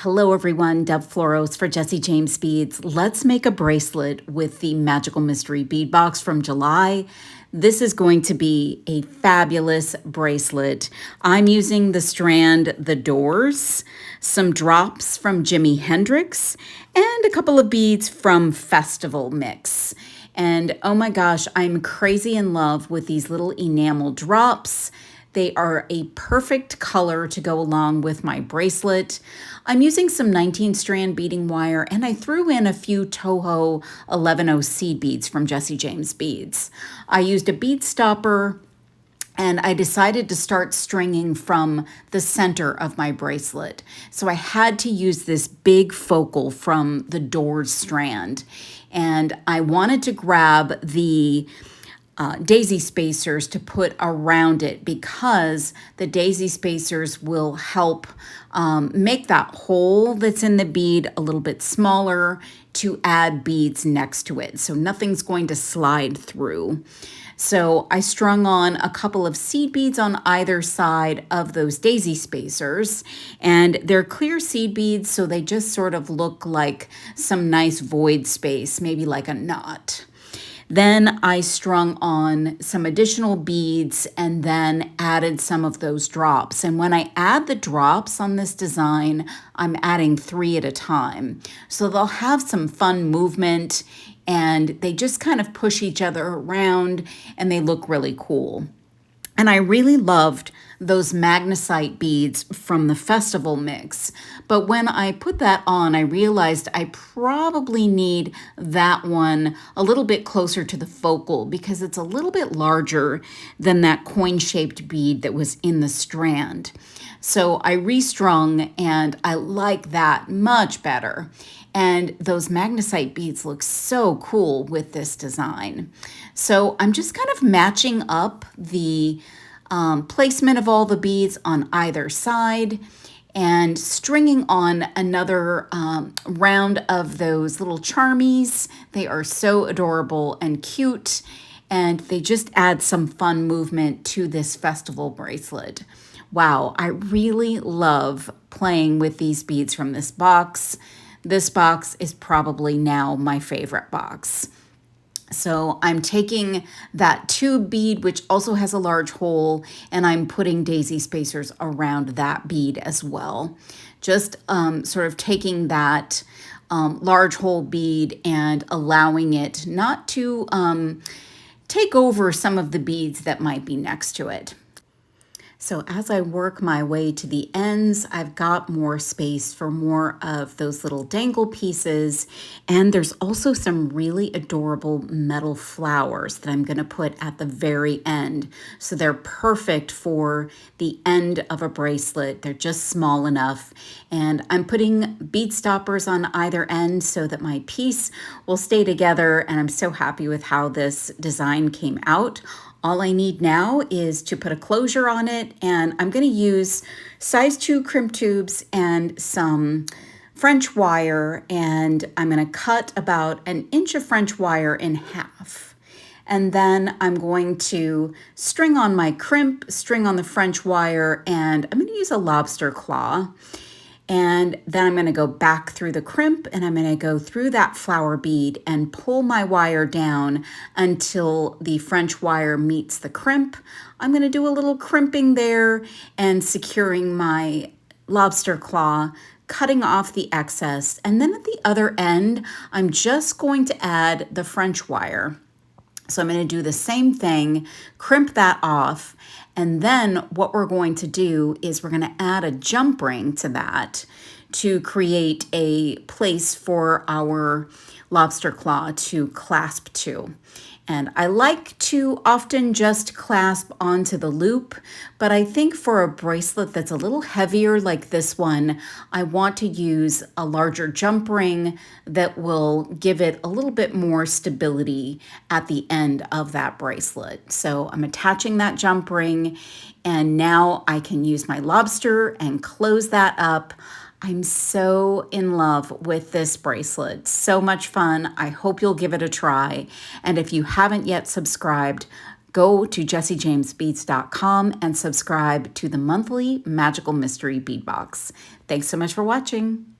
Hello everyone, Deb Floros for Jesse James Beads. Let's make a bracelet with the Magical Mystery Bead Box from July. This is going to be a fabulous bracelet. I'm using the strand, the Doors, some drops from Jimi Hendrix, and a couple of beads from Festival Mix. And oh my gosh, I'm crazy in love with these little enamel drops. They are a perfect color to go along with my bracelet. I'm using some 19 strand beading wire, and I threw in a few TOHO 11-0 seed beads from Jesse James Beads. I used a bead stopper, and I decided to start stringing from the center of my bracelet. So I had to use this big focal from the Doors strand. And I wanted to grab the daisy spacers to put around it because the daisy spacers will help make that hole that's in the bead a little bit smaller to add beads next to it. So nothing's going to slide through. So I strung on a couple of seed beads on either side of those daisy spacers, and they're clear seed beads, so they just sort of look like some nice void space, maybe like a knot. Then I strung on some additional beads and then added some of those drops. And when I add the drops on this design, I'm adding 3 at a time. So they'll have some fun movement and they just kind of push each other around and they look really cool. And I really loved those magnesite beads from the Festival Mix. But when I put that on, I realized I probably need that one a little bit closer to the focal because it's a little bit larger than that coin-shaped bead that was in the strand. So I restrung and I like that much better. And those magnesite beads look so cool with this design. So I'm just kind of matching up the placement of all the beads on either side and stringing on another round of those little charmies. They are so adorable and cute, and they just add some fun movement to this festival bracelet. Wow, I really love playing with these beads from this box. This box is probably now my favorite box. So I'm taking that tube bead, which also has a large hole, and I'm putting daisy spacers around that bead as well. Just sort of taking that large hole bead and allowing it not to take over some of the beads that might be next to it. So as I work my way to the ends, I've got more space for more of those little dangle pieces. And there's also some really adorable metal flowers that I'm going to put at the very end. So they're perfect for the end of a bracelet. They're just small enough. And I'm putting bead stoppers on either end so that my piece will stay together. And I'm so happy with how this design came out. All I need now is to put a closure on it, and I'm going to use size 2 crimp tubes and some French wire, and I'm going to cut about 1 inch of French wire in half. And then I'm going to string on my crimp, string on the French wire, and I'm going to use a lobster claw. And then I'm going to go back through the crimp and I'm going to go through that flower bead and pull my wire down until the French wire meets the crimp. I'm going to do a little crimping there and securing my lobster claw, cutting off the excess. And then at the other end, I'm just going to add the French wire. So I'm going to do the same thing, crimp that off, and then what we're going to do is we're going to add a jump ring to that to create a place for our lobster claw to clasp to. And I like to often just clasp onto the loop, but I think for a bracelet that's a little heavier like this one, I want to use a larger jump ring that will give it a little bit more stability at the end of that bracelet. So I'm attaching that jump ring, and now I can use my lobster and close that up. I'm so in love with this bracelet. So much fun. I hope you'll give it a try. And if you haven't yet subscribed, go to jessijamesbeads.com and subscribe to the monthly Magical Mystery Bead Box. Thanks so much for watching.